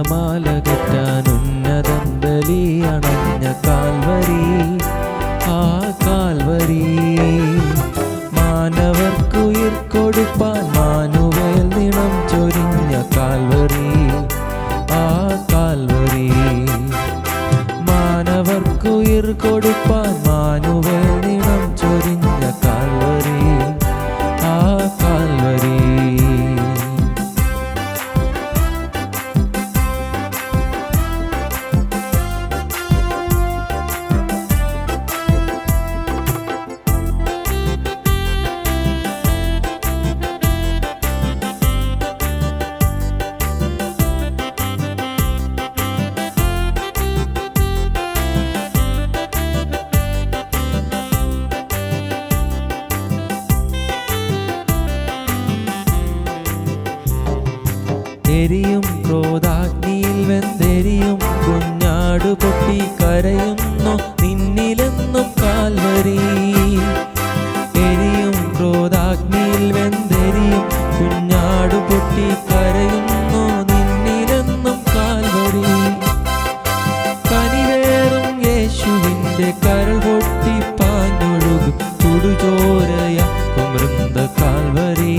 തിരമാലകറ്റാൻ ഉന്നതൻ ബലിയണഞ്ഞ Calvary, ആ Calvary. മാനവർക്കുയിർ കൊടുപ്പാൻ Manuel നിണം ചൊരിഞ്ഞ Calvary, ആ Calvary. മാനവർക്കുയിർ കൊടുപ്പാൻ Manuel നിണം ചൊരിഞ്ഞ Calvary, ആ കാൽവരി. എരിയും ക്രോധാഗ്നിയിൽ വെന്തെരിയും കുഞ്ഞാടു പൊട്ടി കരയുന്നു നിന്നിലെന്നും കാൽവരി. എരിയും ക്രോധാഗ്നിയിൽ വെന്തെരിയും കുഞ്ഞാടു പൊട്ടി കരയുന്നു നിന്നിലെന്നും കാൽവരി. കനിവേറും യേശുവിൻ്റെ കരൾ പൊട്ടി പാഞ്ഞൊഴുകും ചുടുചോരയാക്കും വൃന്ദ കാൽവരി.